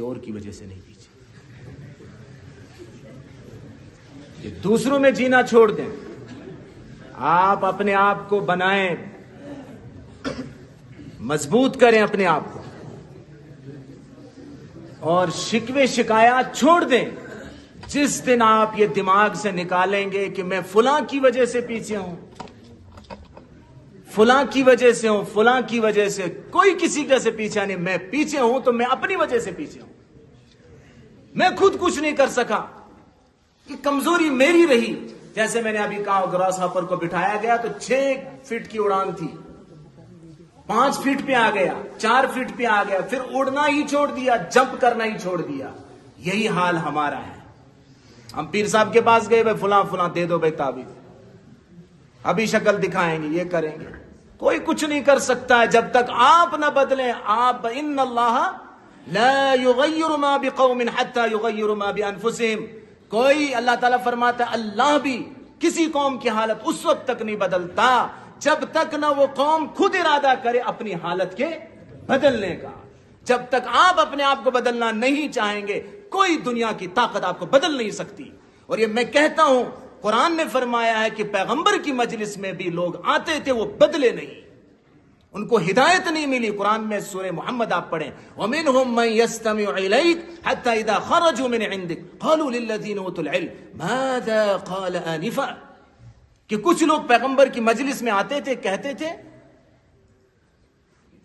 اور کی وجہ سے نہیں پیچھے. کہ دوسروں میں جینا چھوڑ دیں. آپ اپنے آپ کو بنائیں, مضبوط کریں اپنے آپ کو, اور شکوے شکایات چھوڑ دیں. جس دن آپ یہ دماغ سے نکالیں گے کہ میں فلاں کی وجہ سے پیچھے ہوں, فلاں کی وجہ سے ہوں, فلاں کی وجہ سے, کوئی کسی کا سے پیچھا نہیں, میں پیچھے ہوں تو میں اپنی وجہ سے پیچھے ہوں, میں خود کچھ نہیں کر سکا, یہ کمزوری میری رہی. جیسے میں نے ابھی کہا, گراس ہاپر کو بٹھایا گیا تو 6 فٹ کی اڑان تھی, 5 فٹ پہ آ گیا, 4 فٹ پہ آ گیا, پھر اڑنا ہی چھوڑ دیا, جمپ کرنا ہی چھوڑ دیا. یہی حال ہمارا ہے. ہم پیر صاحب کے پاس گئے, بھائی فلاں فلاں دے دو بھائی تعبیر, ابھی شکل دکھائیں گے, یہ کریں گے. کوئی کچھ نہیں کر سکتا ہے جب تک آپ نہ بدلیں. آپ ان اللہ لا یغیر ما بقوم حتی یغیر ما بانفسهم. کوئی, اللہ تعالیٰ فرماتا ہے اللہ بھی کسی قوم کی حالت اس وقت تک نہیں بدلتا جب تک نہ وہ قوم خود ارادہ کرے اپنی حالت کے بدلنے کا. جب تک آپ اپنے آپ کو بدلنا نہیں چاہیں گے, کوئی دنیا کی طاقت آپ کو بدل نہیں سکتی. اور یہ میں کہتا ہوں, قرآن نے فرمایا ہے کہ پیغمبر کی مجلس میں بھی لوگ آتے تھے, وہ بدلے نہیں, ان کو ہدایت نہیں ملی. قرآن میں سورہ محمد آپ پڑھیں, وَمِنْهُمْ مَنْ يَسْتَمِعُ إِلَيْكَ حَتَّى إِذَا خَرَجُوا مِنْ عِنْدِكَ قَالُوا لِلَّذِينَ أُوتُوا الْعِلْمَ مَاذَا قَالَ آنِفًا. کہ کچھ لوگ پیغمبر کی مجلس میں آتے تھے, کہتے تھے,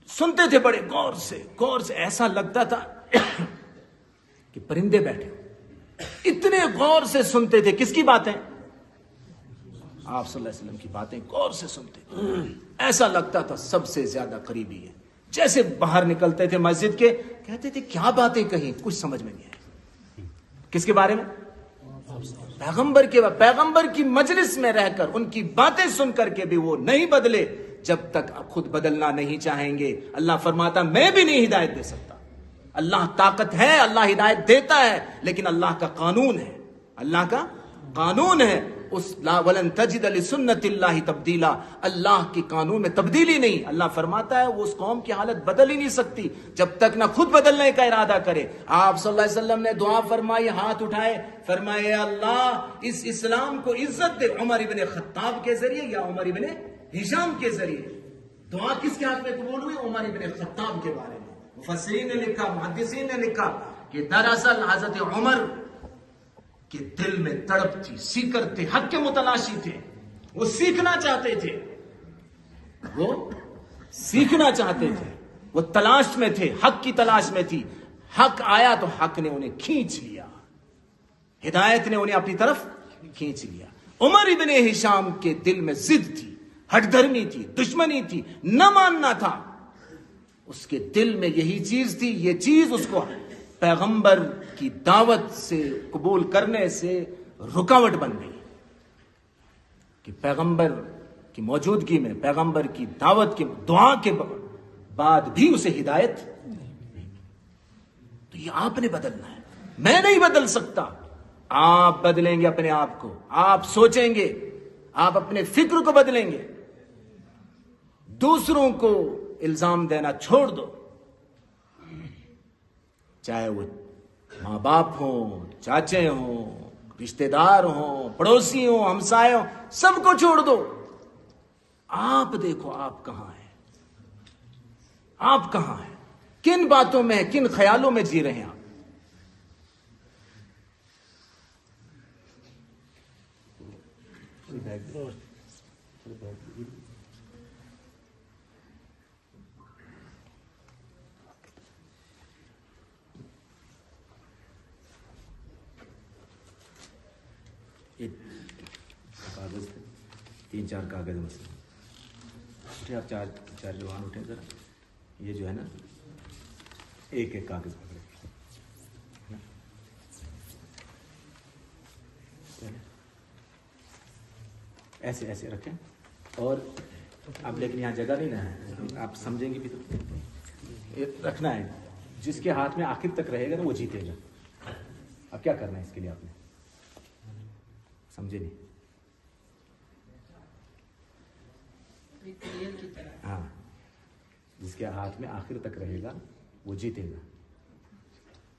سنتے تھے بڑے غور سے, ایسا لگتا تھا کہ پرندے بیٹھے, اتنے غور سے سنتے تھے. کس کی باتیں؟ آپ صلی اللہ علیہ وسلم کی باتیں غور سے سنتے تھے, ایسا لگتا تھا سب سے زیادہ قریبی ہے. جیسے باہر نکلتے تھے مسجد کے, کہتے تھے کیا باتیں کہیں, کچھ سمجھ میں نہیں آئی. کس کے بارے میں؟ پیغمبر کی مجلس میں رہ کر, ان کی باتیں سن کر کے بھی وہ نہیں بدلے جب تک خود بدلنا نہیں چاہیں گے. اللہ فرماتا میں بھی نہیں ہدایت دے سکتا. اللہ طاقت ہے, اللہ ہدایت دیتا ہے, لیکن اللہ کا قانون ہے, اللہ کا قانون ہے. اس لا ولن تجد لسنت اللہ تبدیلا, اللہ کی قانون میں تبدیلی نہیں. اللہ فرماتا ہے وہ اس قوم کی حالت بدل ہی نہیں سکتی جب تک نہ خود بدلنے کا ارادہ کرے. آپ صلی اللہ علیہ وسلم نے دعا فرمائی, ہاتھ اٹھائے, فرمائے اللہ اس اسلام کو عزت دے, عمر ابن خطاب کے ذریعے یا عمر ابن ہشام کے ذریعے. دعا کس کے ہاتھ میں قبول ہوئی؟ عمر ابن خطاب کے بارے میں. مفسرین نے لکھا, محدثین نے لکھا کہ دراصل حضرت عمر کہ دل میں تڑپ تھی, سیکر تھے, حق کے متلاشی تھے, وہ سیکھنا چاہتے تھے, وہ تلاش میں تھے, حق کی تلاش میں تھی. حق آیا تو حق نے انہیں کھینچ لیا, ہدایت نے انہیں اپنی طرف کھینچ لیا. عمر ابن ہشام کے دل میں ضد تھی, ہٹ دھرمی تھی, دشمنی تھی, نہ ماننا تھا. اس کے دل میں یہی چیز تھی, یہ چیز اس کو پیغمبر کی دعوت سے قبول کرنے سے رکاوٹ بن گئی. کہ پیغمبر کی موجودگی میں, پیغمبر کی دعوت کے دعا کے بعد بھی اسے ہدایت نہیں. تو یہ آپ نے بدلنا ہے, میں نہیں بدل سکتا. آپ بدلیں گے اپنے آپ کو, آپ سوچیں گے, آپ اپنے فکر کو بدلیں گے, دوسروں کو الزام دینا چھوڑ دو. چاہے وہ ماں باپ ہوں, چاچے ہوں, رشتہ دار ہوں, پڑوسی ہوں, ہمسائے ہوں, سب کو چھوڑ دو. آپ دیکھو آپ کہاں ہیں, آپ کہاں ہیں, کن باتوں میں, کن خیالوں میں جی رہے ہیں آپ. کاغذ 3-4 کاغذ مثلا اٹھے, آپ چار جوان اٹھے ذرا, یہ جو ہے نا ایک کاغذ پکڑے, ایسے رکھیں. اور اب لیکن یہاں جگہ نہیں نا ہے, آپ سمجھیں گے بھی تو رکھنا ہے. جس کے ہاتھ میں آخر تک رہے گا نا وہ جیتے گا. اب کیا کرنا ہے اس کے لیے, آپ نے سمجھے نہیں؟ ہاں, جس کے ہاتھ میں آخر تک رہے گا وہ جیتے گا.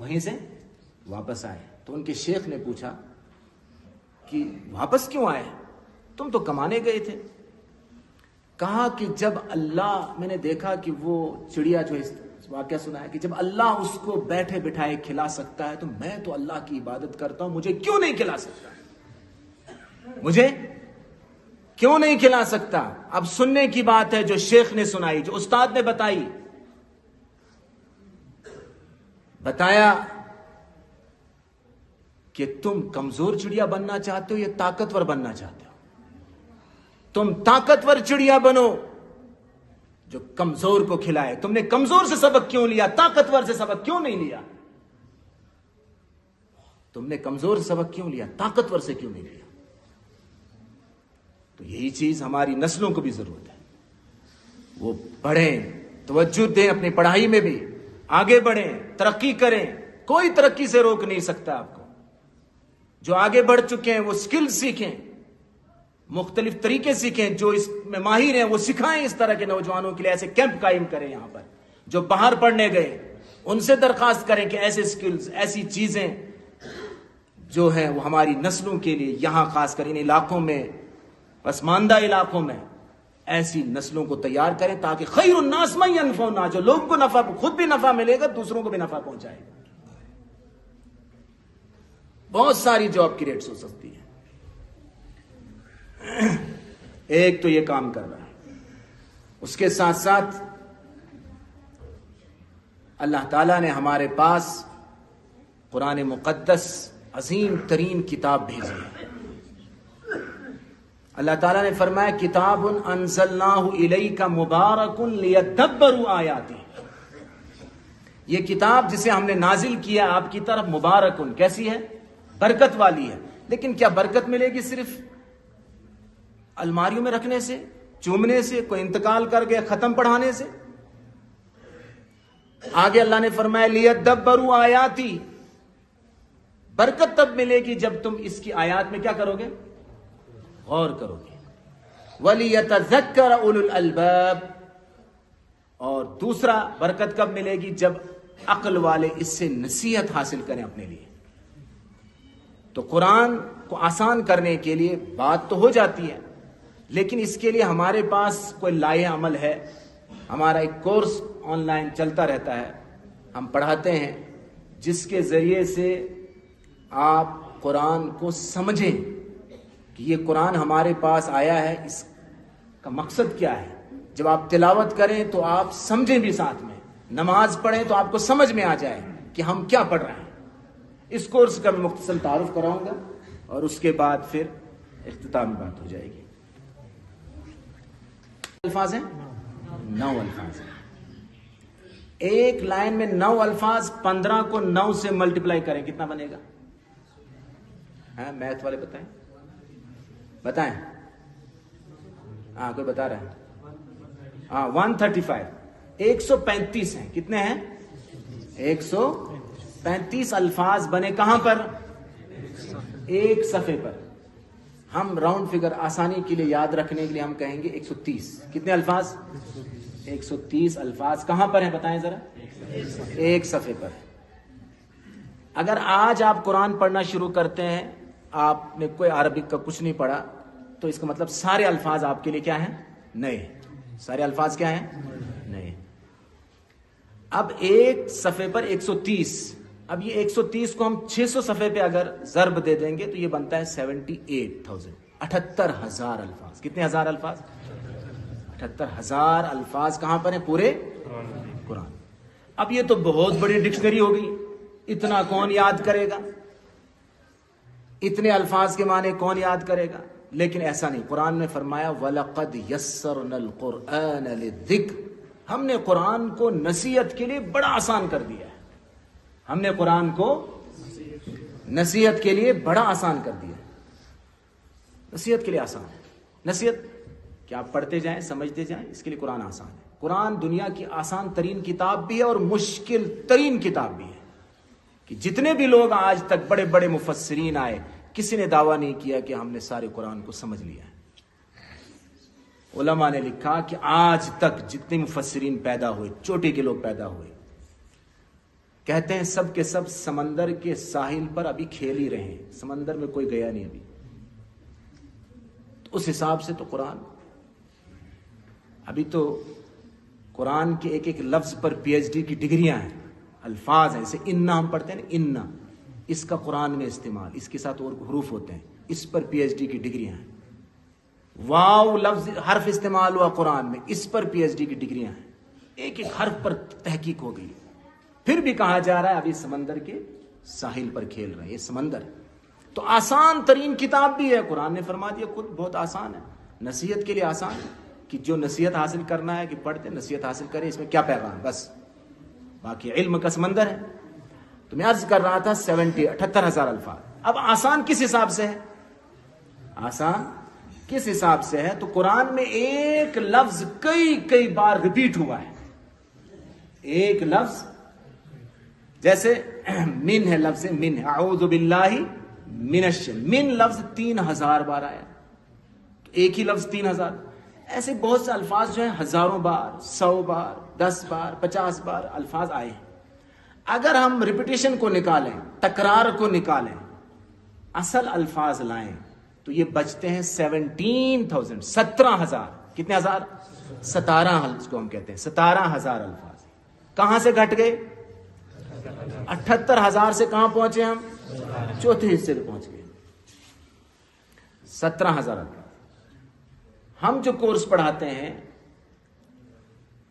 وہیں سے واپس آئے تو ان کے شیخ نے پوچھا کہ واپس کیوں آئے؟ تم تو کمانے گئے تھے۔ کہا کہ جب اللہ، میں نے دیکھا کہ وہ چڑیا جو واقعہ سنا ہے کہ جب اللہ اس کو بیٹھے بٹھائے کھلا سکتا ہے تو میں تو اللہ کی عبادت کرتا ہوں، مجھے کیوں نہیں کھلا سکتا؟ مجھے کیوں نہیں کھلا سکتا؟ اب سننے کی بات ہے جو شیخ نے سنائی، جو استاد نے بتایا کہ تم کمزور چڑیا بننا چاہتے ہو یا طاقتور بننا چاہتے ہو؟ تم طاقتور چڑیا بنو جو کمزور کو کھلائے۔ تم نے کمزور سے سبق کیوں لیا؟ طاقتور سے سبق کیوں نہیں لیا؟ تم نے کمزور سے سبق کیوں لیا؟ طاقتور سے کیوں نہیں لیا؟ تو یہی چیز ہماری نسلوں کو بھی ضرورت ہے، وہ پڑھیں، توجہ دیں، اپنی پڑھائی میں بھی آگے بڑھیں، ترقی کریں۔ کوئی ترقی سے روک نہیں سکتا آپ کو۔ جو آگے بڑھ چکے ہیں وہ سکل سیکھیں، مختلف طریقے سیکھیں، جو اس میں ماہر ہیں وہ سکھائیں اس طرح کے نوجوانوں کے لیے، ایسے کیمپ قائم کریں یہاں پر۔ جو باہر پڑھنے گئے ان سے درخواست کریں کہ ایسے سکلز، ایسی چیزیں جو ہیں وہ ہماری نسلوں کے لیے یہاں خاص کر ان علاقوں میں، پسماندہ علاقوں میں ایسی نسلوں کو تیار کریں تاکہ خیر الناس من ينفع الناس، جو لوگوں کو نفع، خود بھی نفع ملے گا، دوسروں کو بھی نفع پہنچائے گا۔ بہت ساری جاب کریٹس ہو سکتی ہے۔ ایک تو یہ کام کر رہا ہے، اس کے ساتھ ساتھ اللہ تعالیٰ نے ہمارے پاس قرآن مقدس عظیم ترین کتاب بھیجی ہے۔ اللہ تعالیٰ نے فرمایا کتاب انزلناہ الیک مبارک لیدبروا آیاتہ، یہ کتاب جسے ہم نے نازل کیا آپ کی طرف، مبارکن، کیسی ہے؟ برکت والی ہے۔ لیکن کیا برکت ملے گی صرف الماریوں میں رکھنے سے، چومنے سے، کوئی انتقال کر گیا ختم پڑھانے سے؟ آگے اللہ نے فرمایا لیدبروا آیاتی، برکت تب ملے گی جب تم اس کی آیات میں کیا کرو گے؟ غور کرو گے۔ وَلِيَتَذَكَّرَ أُولُو الْأَلْبَابِ، اور دوسرا برکت کب ملے گی؟ جب عقل والے اس سے نصیحت حاصل کریں اپنے لیے۔ تو قرآن کو آسان کرنے کے لیے بات تو ہو جاتی ہے، لیکن اس کے لیے ہمارے پاس کوئی لائحہ عمل ہے۔ ہمارا ایک کورس آن لائن چلتا رہتا ہے، ہم پڑھاتے ہیں، جس کے ذریعے سے آپ قرآن کو سمجھیں کہ یہ قرآن ہمارے پاس آیا ہے، اس کا مقصد کیا ہے۔ جب آپ تلاوت کریں تو آپ سمجھیں بھی، ساتھ میں نماز پڑھیں تو آپ کو سمجھ میں آ جائے کہ ہم کیا پڑھ رہے ہیں۔ اس کورس کا میں مختصر تعارف کراؤں گا اور اس کے بعد پھر اختتامی بات ہو جائے گی۔ الفاظ ہیں 9 الفاظ ہیں، ایک لائن میں 9 الفاظ، 15 کو 9 سے ملٹیپلائی کریں کتنا بنے گا؟ میتھ والے بتائیں؟ ہاں کوئی بتا رہا ہے؟ ہاں 135، 135 ہیں۔ کتنے ہیں؟ 135 الفاظ بنے کہاں پر؟ ایک صفحے پر۔ ہم راؤنڈ فگر آسانی کے لیے یاد رکھنے کے لیے ہم کہیں گے 130۔ کتنے الفاظ؟ 130 الفاظ کہاں پر ہیں بتائیں ذرا؟ ایک صفحے پر۔ اگر آج آپ قرآن پڑھنا شروع کرتے ہیں، آپ نے کوئی عربک کا کچھ نہیں پڑھا، تو اس کا مطلب سارے الفاظ آپ کے لیے کیا ہیں؟ نئے۔ سارے الفاظ کیا ہیں؟ نئے۔ اب ایک صفحے پر 130، اب یہ 130 کو ہم 600 صفحے پہ اگر ضرب دے دیں گے تو یہ بنتا ہے 78,000، 78,000 الفاظ۔ کتنے ہزار الفاظ؟ 78,000 الفاظ کہاں پر ہیں؟ پورے قرآن۔ اب یہ تو بہت بڑی ڈکشنری ہوگی، اتنا کون یاد کرے گا؟ اتنے الفاظ کے معنی کون یاد کرے گا؟ لیکن ایسا نہیں، قرآن نے فرمایا وَلَقَدْ يَسَّرْنَا الْقُرْآنَ لِلذِّكْرِ، ہم نے قرآن کو نصیحت کے لیے بڑا آسان کر دیا ہے۔ ہم نے قرآن کو نصیحت کے لیے بڑا آسان کر دیا۔ نصیحت کے لیے آسان ہے۔ نصیحت کہ آپ پڑھتے جائیں، سمجھتے جائیں، اس کے لیے قرآن آسان ہے۔ قرآن دنیا کی آسان ترین کتاب بھی ہے اور مشکل ترین کتاب بھی ہے، کہ جتنے بھی لوگ آج تک بڑے بڑے مفسرین آئے، کسی نے دعویٰ نہیں کیا کہ ہم نے سارے قرآن کو سمجھ لیا ہے۔ علماء نے لکھا کہ آج تک جتنے مفسرین پیدا ہوئے، چوٹی کے لوگ پیدا ہوئے، کہتے ہیں سب کے سب سمندر کے ساحل پر ابھی کھیل ہی رہے ہیں, سمندر میں کوئی گیا نہیں ابھی. تو اس حساب سے تو قرآن ابھی تو قرآن کے ایک ایک لفظ پر پی ایچ ڈی کی ڈگریاں ہیں, الفاظ ہیں. جیسے انا ہم پڑھتے ہیں نا, انا, اس کا قرآن میں استعمال, اس کے ساتھ اور حروف ہوتے ہیں, اس پر پی ایچ ڈی کی ڈگریاں ہیں. واو لفظ حرف استعمال ہوا قرآن میں, اس پر پی ایچ ڈی کی ڈگریاں ہیں. ایک ایک حرف پر تحقیق ہو گئی. پھر بھی کہا جا رہا ہے ابھی سمندر کے ساحل پر کھیل رہے ہیں. یہ سمندر تو آسان ترین کتاب بھی ہے. قرآن نے فرما دیا خود بہت آسان ہے, نصیحت کے لیے آسان ہے کہ جو نصیحت حاصل کرنا ہے کہ پڑھتے نصیحت حاصل کرے, اس میں کیا پیغام ہے بس. باقی علم کا سمندر ہے. تو میں عرض کر رہا تھا 78,000 الفاظ. اب آسان کس حساب سے ہے؟ آسان کس حساب سے ہے؟ تو قرآن میں ایک لفظ کئی بار ریپیٹ ہوا ہے. ایک لفظ جیسے من ہے, لفظ من ہے, اعوذ باللہ من الشیطان, من لفظ 3,000 بار آیا. تو ایک ہی لفظ 3,000. ایسے بہت سے الفاظ جو ہیں ہزاروں بار, 100 بار, 10 بار, 50 بار الفاظ آئے ہیں. اگر ہم ریپیٹیشن کو نکالیں, تکرار کو نکالیں, اصل الفاظ لائیں تو یہ بچتے ہیں 17,000, 17,000. کتنے ہزار؟ 17 کو ہم کہتے ہیں 17,000 الفاظ. کہاں سے گھٹ گئے؟ 78,000 سے کہاں پہنچے ہم؟ چوتھے حصے پہ پہنچ گئے. 17,000 الفاظ. ہم جو کورس پڑھاتے ہیں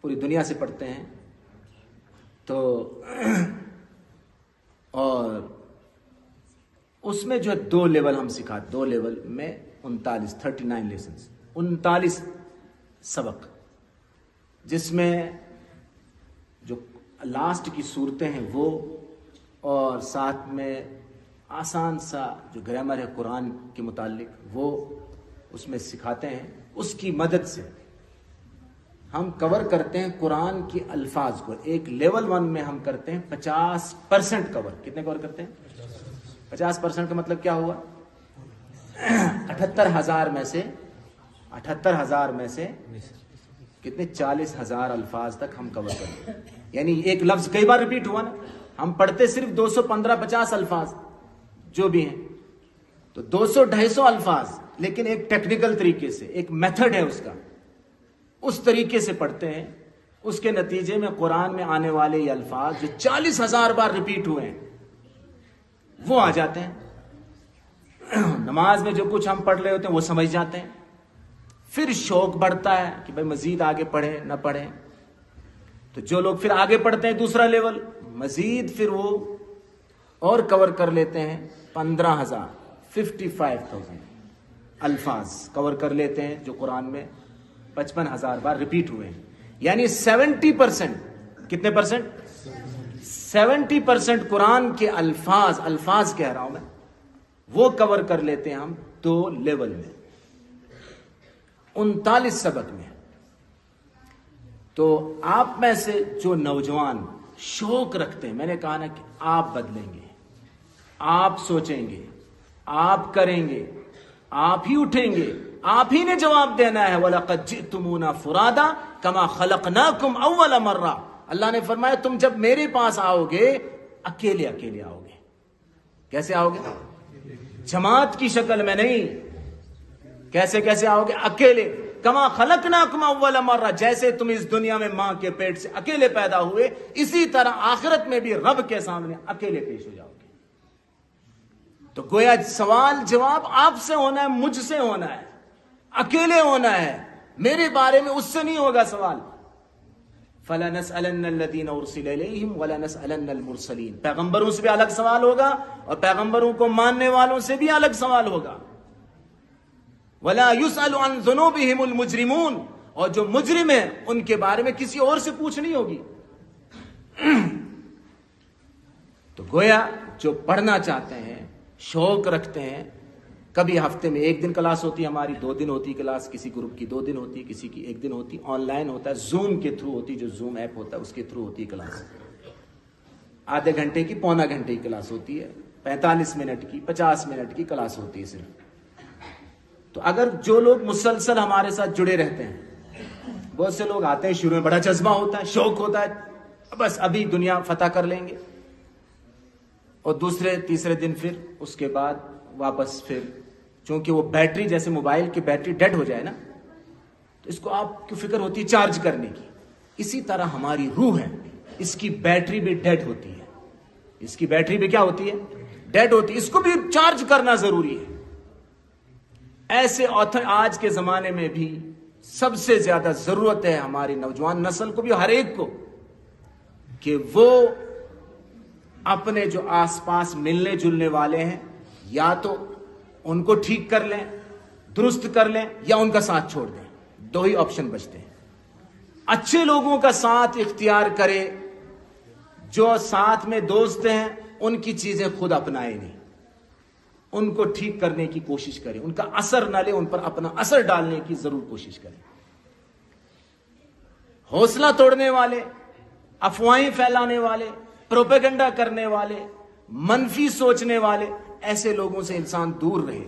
پوری دنیا سے پڑھتے ہیں تو, اور اس میں جو 2 لیول ہم سکھاتے, 2 لیول میں 39 لیسنز, 39 سبق, جس میں جو لاسٹ کی صورتیں ہیں وہ, اور ساتھ میں آسان سا جو گرامر ہے قرآن کے متعلق وہ اس میں سکھاتے ہیں. اس کی مدد سے ہم کور کرتے ہیں قرآن کے الفاظ کو. ایک لیول 1 میں ہم کرتے ہیں 50% کور. کتنے کور کرتے ہیں؟ 50% کا مطلب کیا ہوا؟ 78,000 میں سے کتنے؟ 40,000 الفاظ تک ہم کور کرتے ہیں. یعنی ایک لفظ کئی بار ریپیٹ ہوا نا, ہم پڑھتے صرف 215-50 الفاظ جو بھی ہیں, تو 200-250 الفاظ, لیکن ایک ٹیکنیکل طریقے سے, ایک میتھڈ ہے اس کا, اس طریقے سے پڑھتے ہیں. اس کے نتیجے میں قرآن میں آنے والے یہ الفاظ جو 40,000 بار ریپیٹ ہوئے ہیں وہ آ جاتے ہیں. نماز میں جو کچھ ہم پڑھ رہے ہوتے ہیں وہ سمجھ جاتے ہیں. پھر شوق بڑھتا ہے کہ بھائی مزید آگے پڑھیں نہ پڑھیں. تو جو لوگ پھر آگے پڑھتے ہیں دوسرا لیول, مزید پھر وہ اور کور کر لیتے ہیں. 15,000 55,000 الفاظ کور کر لیتے ہیں جو قرآن میں 55,000 بار ریپیٹ ہوئے ہیں. یعنی 70%, کتنے پرسنٹ؟ 70% قرآن کے الفاظ کہہ رہا ہوں میں, وہ کور کر لیتے ہیں ہم 2 لیول میں, 39 سبق میں. تو آپ میں سے جو نوجوان شوق رکھتے ہیں, میں نے کہا نا کہ آپ بدلیں گے, آپ سوچیں گے, آپ کریں گے, آپ ہی اٹھیں گے, آپ ہی نے جواب دینا ہے. وَلَقَدْ جِئْتُمُونَا فُرَادًا كَمَا خَلَقْنَاكُمْ أَوَّلَ مَرَّةٍ. اللہ نے فرمایا تم جب میرے پاس آؤ گے اکیلے آؤ گے. کیسے آؤ گے؟ جماعت کی شکل میں نہیں. کیسے آؤ گے؟ اکیلے. کما خلقناکم اول مرہ, جیسے تم اس دنیا میں ماں کے پیٹ سے اکیلے پیدا ہوئے, اسی طرح آخرت میں بھی رب کے سامنے اکیلے پیش ہو جاؤ گے. تو گویا سوال جواب آپ سے ہونا ہے, مجھ سے ہونا ہے, اکیلے ہونا ہے. میرے بارے میں اس سے نہیں ہوگا سوال. فَلَنَسْأَلَنَّ الَّذِينَ أُرْسِلَ إِلَيْهِمْ وَلَنَسْأَلَنَّ الْمُرْسَلِينَ. پیغمبروں سے بھی الگ سوال ہوگا اور پیغمبروں کو ماننے والوں سے بھی الگ سوال ہوگا. وَلَا يُسْأَلُ عَنْ ذُنُوبِهِمُ الْمُجْرِمُونَ. اور جو مجرم ہیں ان کے بارے میں کسی اور سے پوچھ نہیں ہوگی. تو گویا جو پڑھنا چاہتے ہیں, شوق رکھتے ہیں, کبھی ہفتے میں 1 دن کلاس ہوتی ہے ہماری, 2 دن ہوتی کلاس, کسی گروپ کی 2 دن ہوتی, کسی کی 1 دن ہوتی. آن لائن ہوتا ہے, زوم کے تھرو ہوتی, جو زوم ایپ ہوتا ہے اس کے تھرو ہوتی کلاس. آدھے گھنٹے کی, پونا گھنٹے کی کلاس ہوتی ہے, 45 منٹ کی, 50 منٹ کی کلاس ہوتی ہے صرف. تو اگر جو لوگ مسلسل ہمارے ساتھ جڑے رہتے ہیں, بہت سے لوگ آتے ہیں, شروع میں بڑا جذبہ ہوتا ہے, شوق ہوتا ہے, بس ابھی دنیا فتح کر لیں گے, اور دوسرے تیسرے دن پھر اس کے بعد واپس پھر، چونکہ وہ بیٹری جیسے موبائل کی بیٹری ڈیڈ ہو جائے نا تو اس کو آپ کی فکر ہوتی ہے چارج کرنے کی، اسی طرح ہماری روح ہے، اس کی بیٹری بھی ڈیڈ ہوتی ہے، اس کی بیٹری بھی کیا ہوتی ہے؟ ڈیڈ ہوتی ہے، اس کو بھی چارج کرنا ضروری ہے۔ ایسے آج کے زمانے میں بھی سب سے زیادہ ضرورت ہے ہماری نوجوان نسل کو بھی، ہر ایک کو، کہ وہ اپنے جو آس پاس ملنے جلنے والے ہیں یا تو ان کو ٹھیک کر لیں، درست کر لیں، یا ان کا ساتھ چھوڑ دیں۔ دو ہی آپشن بچتے ہیں۔ اچھے لوگوں کا ساتھ اختیار کرے، جو ساتھ میں دوست ہیں ان کی چیزیں خود اپنائے نہیں، ان کو ٹھیک کرنے کی کوشش کریں، ان کا اثر نہ لے، ان پر اپنا اثر ڈالنے کی ضرور کوشش کریں۔ حوصلہ توڑنے والے، افواہیں پھیلانے والے، پروپیگنڈا کرنے والے، منفی سوچنے والے، ایسے لوگوں سے انسان دور رہے،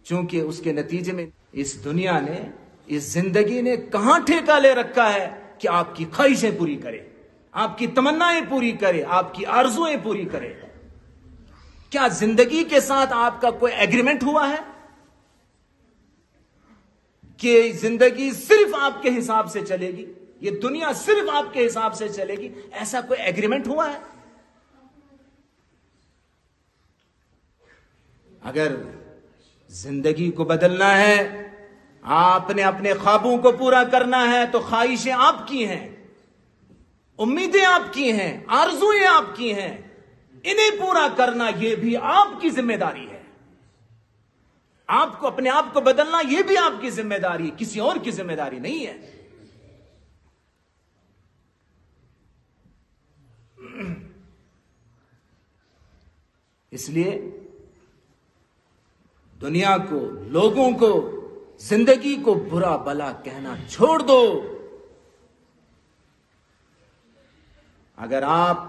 چونکہ اس کے نتیجے میں اس دنیا نے، اس زندگی نے کہاں ٹھیکہ لے رکھا ہے کہ آپ کی خواہشیں پوری کرے، آپ کی تمنائیں پوری کرے، آپ کی آرزویں پوری کرے۔ کیا زندگی کے ساتھ آپ کا کوئی ایگریمنٹ ہوا ہے کہ زندگی صرف آپ کے حساب سے چلے گی، یہ دنیا صرف آپ کے حساب سے چلے گی؟ ایسا کوئی ایگریمنٹ ہوا ہے؟ اگر زندگی کو بدلنا ہے، آپ نے اپنے خوابوں کو پورا کرنا ہے، تو خواہشیں آپ کی ہیں، امیدیں آپ کی ہیں، آرزویں آپ کی ہیں، انہیں پورا کرنا یہ بھی آپ کی ذمہ داری ہے۔ آپ کو اپنے آپ کو بدلنا یہ بھی آپ کی ذمہ داری ہے، کسی اور کی ذمہ داری نہیں ہے۔ اس لیے دنیا کو، لوگوں کو، زندگی کو برا بلا کہنا چھوڑ دو۔ اگر آپ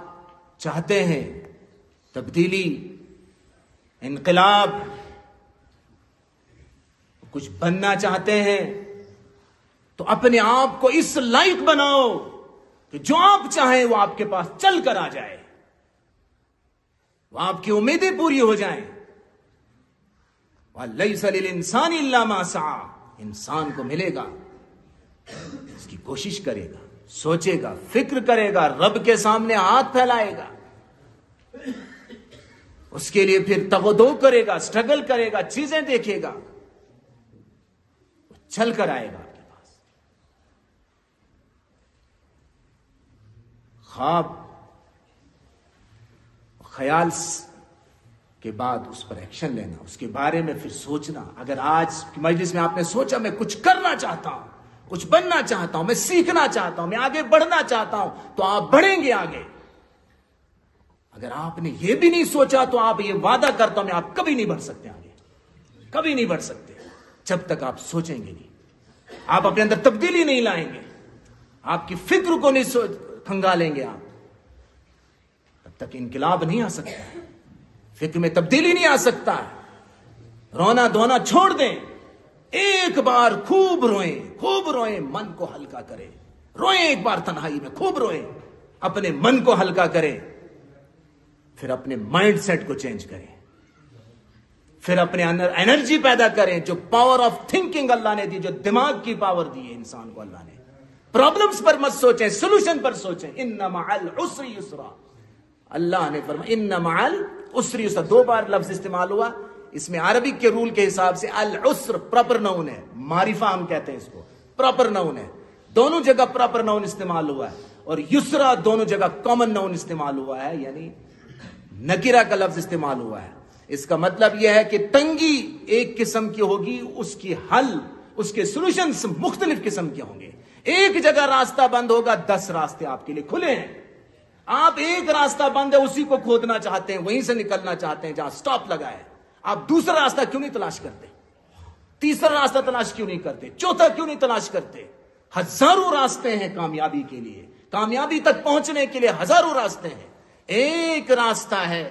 چاہتے ہیں تبدیلی، انقلاب، کچھ بننا چاہتے ہیں، تو اپنے آپ کو اس لائق بناؤ کہ جو آپ چاہیں وہ آپ کے پاس چل کر آ جائے، وہ آپ کی امیدیں پوری ہو جائیں۔ وَلَيْسَ لِلْإِنسَانِ إِلَّا مَا سَعَى، انسان کو ملے گا، اس کی کوشش کرے گا، سوچے گا، فکر کرے گا، رب کے سامنے ہاتھ پھیلائے گا، اس کے لیے پھر تغدو کرے گا، سٹرگل کرے گا، چیزیں دیکھے گا، چل کر آئے گا آپ کے پاس۔ خواب، خیال کے بعد اس پر ایکشن لینا، اس کے بارے میں پھر سوچنا۔ اگر آج کی مجلس میں آپ نے سوچا میں کچھ کرنا چاہتا ہوں، کچھ بننا چاہتا ہوں، میں سیکھنا چاہتا ہوں، میں آگے بڑھنا چاہتا ہوں، تو آپ بڑھیں گے آگے۔ اگر آپ نے یہ بھی نہیں سوچا تو آپ یہ وعدہ کرتا ہوں میں آپ کبھی نہیں بڑھ سکتے آگے، کبھی نہیں بڑھ سکتے جب تک آپ سوچیں گے نہیں، آپ اپنے اندر تبدیلی نہیں لائیں گے، آپ کی فکر کو نہیں کھنگالیں گے آپ، تب تک انقلاب نہیں آ سکتا، فکر میں تبدیلی نہیں آ سکتا۔ رونا دھونا چھوڑ دیں، ایک بار خوب روئیں، خوب روئیں، من کو ہلکا کریں، روئیں ایک بار تنہائی میں، خوب روئیں، اپنے من کو ہلکا کریں، پھر اپنے مائنڈ سیٹ کو چینج کریں، پھر اپنے اندر انرجی پیدا کریں، جو پاور آف تھنکنگ اللہ نے دی، جو دماغ کی پاور دی ہے انسان کو اللہ نے۔ پرابلمز پر مت سوچیں، سولوشن پر سوچیں۔ ان مع العسر یسرا، اللہ نے فرمایا ان مع العسر یسرا، 2 بار لفظ استعمال ہوا۔ اس میں عربک کے رول کے حساب سے العسر پراپر نون ہے، معرفہ ہم کہتے ہیں اس کو، پراپر نون ہے، دونوں جگہ پراپر نون استعمال ہوا ہے، اور یسرا دونوں جگہ کامن نون استعمال ہوا ہے، یعنی نکرہ کا لفظ استعمال ہوا ہے۔ اس کا مطلب یہ ہے کہ تنگی ایک قسم کی ہوگی، اس کی حل، اس کے سولوشنز مختلف قسم کے ہوں گے۔ ایک جگہ راستہ بند ہوگا، 10 راستے آپ کے لیے کھلے ہیں۔ آپ ایک راستہ بند ہے اسی کو کھودنا چاہتے ہیں، وہیں سے نکلنا چاہتے ہیں جہاں سٹاپ لگا ہے، آپ دوسرا راستہ کیوں نہیں تلاش کرتے؟ تیسرا راستہ تلاش کیوں نہیں کرتے؟ چوتھا کیوں نہیں تلاش کرتے؟ ہزاروں راستے ہیں کامیابی کے لیے، کامیابی تک پہنچنے کے لیے ہزاروں راستے ہیں، ایک راستہ ہے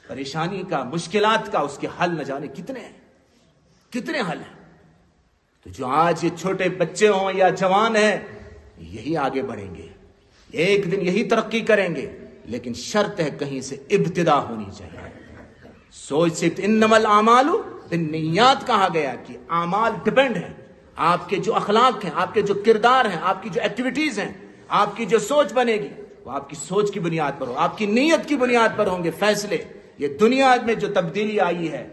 پریشانی کا، مشکلات کا، اس کے حل نہ جانے کتنے ہیں، کتنے حل ہیں۔ تو جو آج یہ چھوٹے بچے ہوں یا جوان ہیں، یہی آگے بڑھیں گے، ایک دن یہی ترقی کریں گے، لیکن شرط ہے کہیں سے ابتدا ہونی چاہیے. سوچ سے انما الاعمال بالنیات کہا گیا کہ اعمال ڈیپینڈ ہیں. آپ کے جو اخلاق ہیں, آپ کے جو کردار ہیں, آپ کی جو ایکٹیویٹیز ہیں, آپ کی جو سوچ بنے گی وہ آپ کی سوچ کی بنیاد پر ہو, آپ کی نیت کی بنیاد پر ہوں گے فیصلے. یہ دنیا میں جو تبدیلی آئی ہے,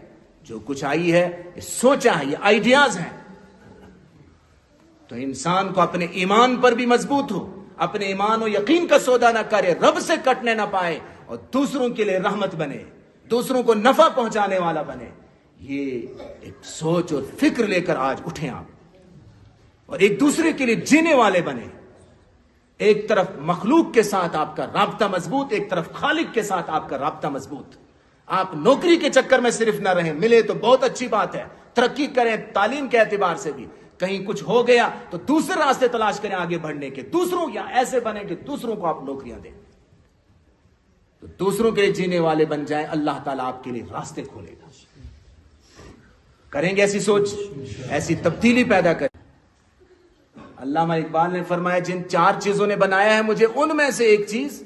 جو کچھ آئی ہے, یہ سوچا ہے, یہ آئیڈیاز ہیں. تو انسان کو اپنے ایمان پر بھی مضبوط ہو, اپنے ایمان و یقین کا سودا نہ کرے, رب سے کٹنے نہ پائے, اور دوسروں کے لیے رحمت بنے, دوسروں کو نفع پہنچانے والا بنے. یہ ایک سوچ اور فکر لے کر آج اٹھیں آپ, اور ایک دوسرے کے لیے جینے والے بنے. ایک طرف مخلوق کے ساتھ آپ کا رابطہ مضبوط, ایک طرف خالق کے ساتھ آپ کا رابطہ مضبوط. آپ نوکری کے چکر میں صرف نہ رہیں, ملے تو بہت اچھی بات ہے, ترقی کریں تعلیم کے اعتبار سے بھی. کہیں کچھ ہو گیا تو دوسرے راستے تلاش کریں آگے بڑھنے کے, دوسروں یا ایسے بنے کہ دوسروں کو آپ نوکریاں دیں. تو دوسروں کے لیے جینے والے بن جائیں, اللہ تعالیٰ آپ کے لیے راستے کھولے گا. کریں گے ایسی سوچ, ایسی تبدیلی پیدا کریں. علامہ اقبال نے فرمایا جن 4 چیزوں نے بنایا ہے مجھے, ان میں سے ایک چیز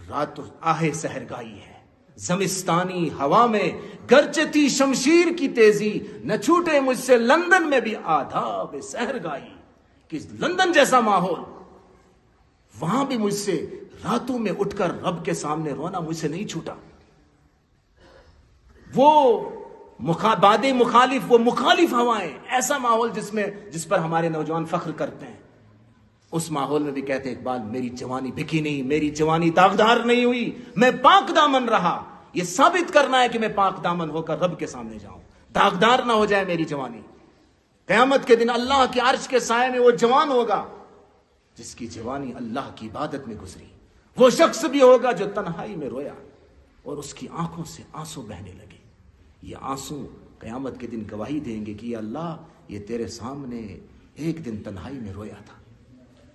رات آہ سحرگائی ہے. زمستانی ہوا میں گرجتی شمشیر کی تیزی, نہ چھوٹے مجھ سے لندن میں بھی آداب سحرگائی. کہ لندن جیسا ماحول, وہاں بھی مجھ سے راتوں میں اٹھ کر رب کے سامنے رونا مجھ سے نہیں چھوٹا. وہ باد مخالف, وہ مخالف ہوائیں, ایسا ماحول جس پر ہمارے نوجوان فخر کرتے ہیں, اس ماحول میں بھی کہتے ہیں اقبال میری جوانی بکھی نہیں, میری جوانی داغدار نہیں ہوئی, میں پاک دامن رہا. یہ ثابت کرنا ہے کہ میں پاک دامن ہو کر رب کے سامنے جاؤں, داغدار نہ ہو جائے میری جوانی. قیامت کے دن اللہ کے عرش کے سائے میں وہ جوان ہوگا جس کی جوانی اللہ کی عبادت میں گزری. وہ شخص بھی ہوگا جو تنہائی میں رویا اور اس کی آنکھوں سے آنسو بہنے لگے. یہ آنسو قیامت کے دن گواہی دیں گے کہ یہ اللہ, یہ تیرے سامنے ایک دن تنہائی میں رویا تھا.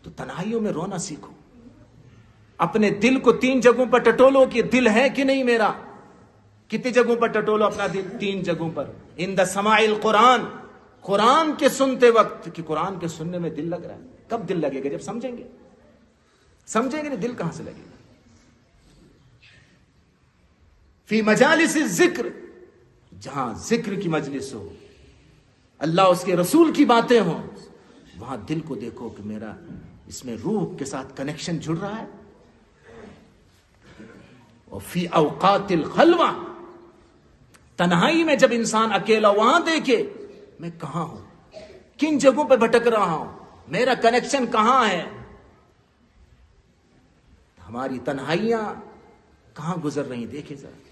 تو تنہائیوں میں رونا سیکھو. اپنے دل کو 3 جگہوں پر ٹٹولو کہ دل ہے کہ نہیں میرا. کتنی جگہوں پر ٹٹولو اپنا دل؟ 3 جگہوں پر. ان دا سماع القرآن, قرآن کے سنتے وقت, کہ قرآن کے سننے میں دل لگ رہا ہے. کب دل لگے گا؟ جب سمجھیں گے. سمجھیں گے نہیں, دل کہاں سے لگے گا. فی مجالس الذکر, جہاں ذکر کی مجلس ہو, اللہ اس کے رسول کی باتیں ہوں, وہاں دل کو دیکھو کہ میرا اس میں روح کے ساتھ کنیکشن جڑ رہا ہے. اور فی اوقات الخلوہ, تنہائی میں جب انسان اکیلا, وہاں دیکھے میں کہاں ہوں, کن جگہوں پہ بھٹک رہا ہوں, میرا کنیکشن کہاں ہے. ہماری تنہائیاں کہاں گزر رہی, دیکھیں ذرا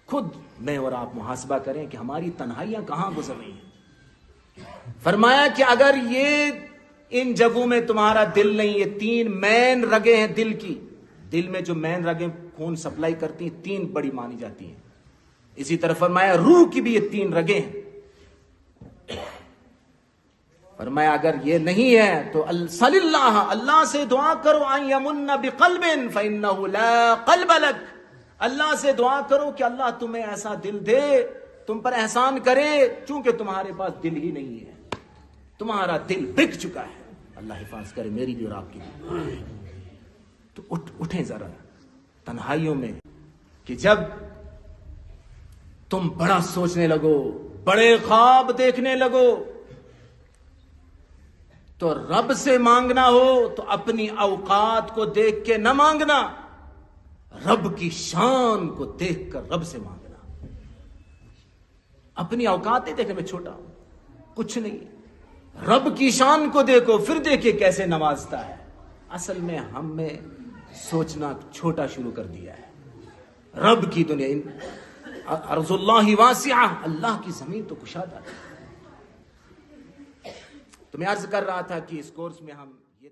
خود میں اور آپ محاسبہ کریں کہ ہماری تنہائیاں کہاں گزر رہی ہیں. فرمایا کہ اگر یہ ان جگہوں میں تمہارا دل نہیں, یہ 3 مین رگیں ہیں دل کی, دل میں جو مین رگیں خون سپلائی کرتی ہیں 3 بڑی مانی جاتی ہیں. اسی طرح فرمایا روح کی بھی یہ 3 رگیں ہیں. فرمایا اگر یہ نہیں ہے تو صلی اللہ سے دعا کرو, ان یمن بقلب فانه لا قلب لک, اللہ سے دعا کرو کہ اللہ تمہیں ایسا دل دے, تم پر احسان کرے, چونکہ تمہارے پاس دل ہی نہیں ہے, تمہارا دل بک چکا ہے. اللہ حفاظ کرے میری بھی اور آپ کی بھی. تو اٹھیں ذرا تنہائیوں میں, کہ جب تم بڑا سوچنے لگو, بڑے خواب دیکھنے لگو, تو رب سے مانگنا ہو تو اپنی اوقات کو دیکھ کے نہ مانگنا, رب کی شان کو دیکھ کر رب سے مانگنا. اپنی اوقات نہیں دیکھے میں چھوٹا ہوں, کچھ نہیں, رب کی شان کو دیکھو, پھر دیکھے کیسے نوازتا ہے. اصل میں ہم میں سوچنا چھوٹا شروع کر دیا ہے. رب کی دنیا, ارض اللہ واسعہ, اللہ کی زمین تو کشادہ ہے. تو میں عرض کر رہا تھا کہ اس کورس میں ہم یہ